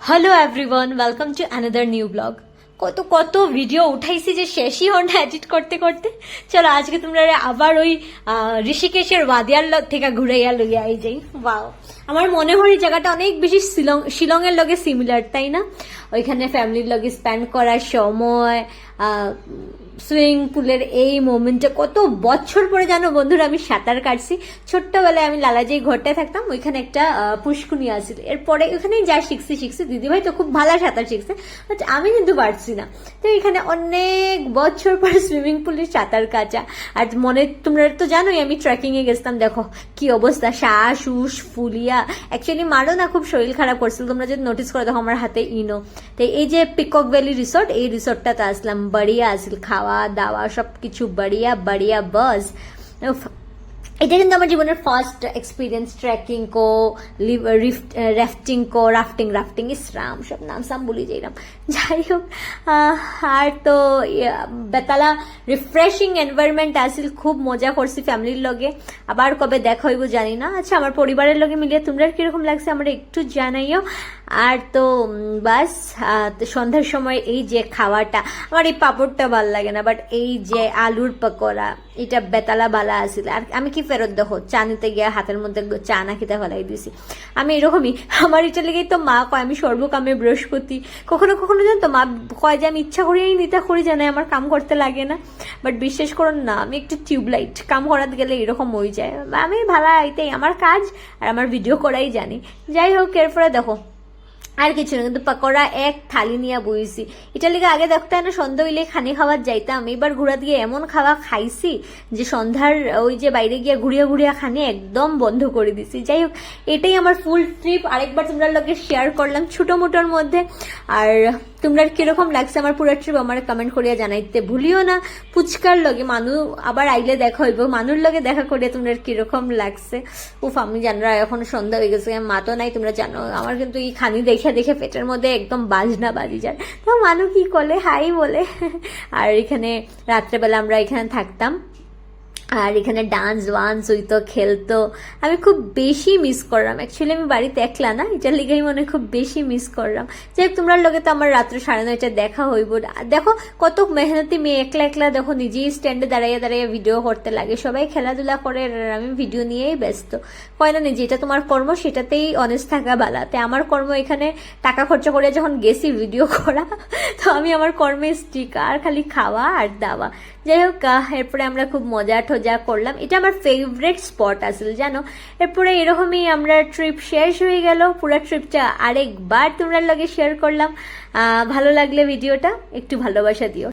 Hello everyone, welcome to another new blog. কত কত video উঠাইছি যে শেষই হন না এডিট করতে করতে। চলো আজকে তোমরা আবার ওই ঋষিকেশের ওয়াদিয়ার থেকে ঘুরাইয়া লইয়া এই যাই। ওয়াও, আমার মনে হয় এই জায়গাটা অনেক বেশি শিলংয়ের লগে সিমিলার, তাই না? ওইখানে ফ্যামিলির লগে স্পেন্ড করার সময়, সুইমিং পুলের এই মোমেন্টে কত বছর পরে জানো বন্ধুরা আমি সাঁতার কাটছি। ছোট্টবেলায় আমি লালাজাই ঘরটায় থাকতাম, ওইখানে একটা পুষ্কুনি আছিল। এরপরে ওইখানে যা শিখছি দিদিভাই তো খুব ভালো সাঁতার শিখছে, বাট আমি কিন্তু পারছি না। তো এখানে অনেক বছর পরে সুইমিং পুলে সাঁতার কাটা। আর মনে তোমরা তো জানোই আমি ট্রেকিংয়ে গেছিলাম, দেখো কি অবস্থা, শ্বাস উস ফুলিয়া। অ্যাকচুয়ালি মারও না খুব শরীর খারাপ করছিল, তোমরা যদি নোটিস করে দেখো আমার হাতে ইনো। তো এই যে পিকক ভ্যালি রিসোর্ট, এই রিসোর্টটাতে আসলাম, বড়িয়া আসল, খাওয়া দাওয়া সবকিছু বড়িয়া বড়িয়া বাস। এটা কিন্তু আমার জীবনের ফার্স্ট এক্সপিরিয়েন্স ট্রেকিং কো, রাফটিং ইসরাম সব নাম সাম বলি যাইলাম। যাই হোক, আর তো বেতালা রিফ্রেশিং এনভায়রনমেন্ট আসিল, খুব মজা করছি ফ্যামিলির লগে। আবার কবে দেখা হইব জানি না। আচ্ছা, আমার পরিবারের লগে মিলিয়ে তোমরা কিরকম লাগছে আমার একটু জানাইও। আর তো বাস, সন্ধ্যার সময় এই যে খাওয়াটা, আমার এই পাপড়টা ভাল লাগে না, বাট এই যে আলুর পকোড়া, এটা বেতালা বালা আসিল। আর আমি কি ফেরত দেখো চা নিতে গিয়ে হাতের মধ্যে চা না খেতে ফেলাই দিয়েছি। আমি এরকমই, আমার এটা লেগেই তো মা কয় আমি সর্বকামে বৃহস্পতি। কখনো কখনো জানতো মা কয় যে আমি ইচ্ছা করেই নিতে করি, জানাই আমার কাম করতে লাগে না। বাট বিশ্বাস করুন না, আমি একটু টিউবলাইট, কাম করাতে গেলে এরকম হয়ে যায়। আমি ভালো এইটাই আমার কাজ, আর আমার ভিডিও করাই জানি। যাই হোক, এরপরে দেখো আর কিছু না, কিন্তু পকোড়া এক থালি নিয়ে বইছি। এটা লিগে আগে দেখতে না সন্ধ্যা হইলে খানি খাওয়ার যাইতাম, এবার ঘুরা দিয়ে এমন খাওয়া খাইছি যে সন্ধ্যার ওই যে বাইরে গিয়ে ঘুরিয়া খানি একদম বন্ধ করে দিছি। যাই হোক, এটাই আমার ফুল ট্রিপ। আরেকবার তোমরা লগে শেয়ার করলাম ছোটো মোটোর মধ্যে। আর তোমরা কিরকম লাগছে আমার পুরো ট্রিপ আমার কমেন্ট করিয়া জানাইতে ভুলিও না। পুচকার লগে মানু আবার আইলে দেখা হইব, মানুর লগে দেখা করিয়া তোমরা কিরকম লাগছে। উফ, আমি জানরা এখন সন্ধ্যা হয়ে গেছে, মা তো নাই, তোমরা জানো আমার কিন্তু এই খানি দেখে দেখে পেটের মধ্যে একদম বাজনা বাজি যায়। তো মানু কি করলে হাই বলে। আর এখানে রাত্রেবেলা আমরা এখানে থাকতাম, আর এখানে ডান্স ওয়ান্স হইতো, খেলতো। আমি খুব বেশি মিস করলাম। অ্যাকচুয়ালি আমি বাড়িতে একলা না, এটার লিগেই মনে খুব বেশি মিস করলাম। যাই হোক, তোমরা লগে তো আমার রাত্রে 9:30 দেখা হইব। দেখো কত মেহনতি মেয়ে, একলা একলা দেখো নিজেই স্ট্যান্ডে দাঁড়াইয়া দাঁড়াইয়া ভিডিও করতে লাগে। সবাই খেলাধুলা করে, আর আমি ভিডিও নিয়েই ব্যস্ত। কয় না নিজে এটা তোমার কর্ম, সেটাতেই অনেস্ট থাকা বালা। তাই আমার কর্ম এখানে টাকা খরচা করে যখন গেছি ভিডিও করা, তো আমি আমার কর্মে স্টিক, আর খালি খাওয়া আর দাওয়া। যাই হোক, এরপরে আমরা খুব মজা ঠজা করলাম। এটা আমার ফেভারিট স্পট আসলে জানো। এরপরে এরকমই আমরা ট্রিপ শেষ হয়ে গেল। পুরো ট্রিপটা আরেকবার তোমরা লগে শেয়ার করলাম। ভালো লাগলে ভিডিওটা একটু ভালোবাসা দিও।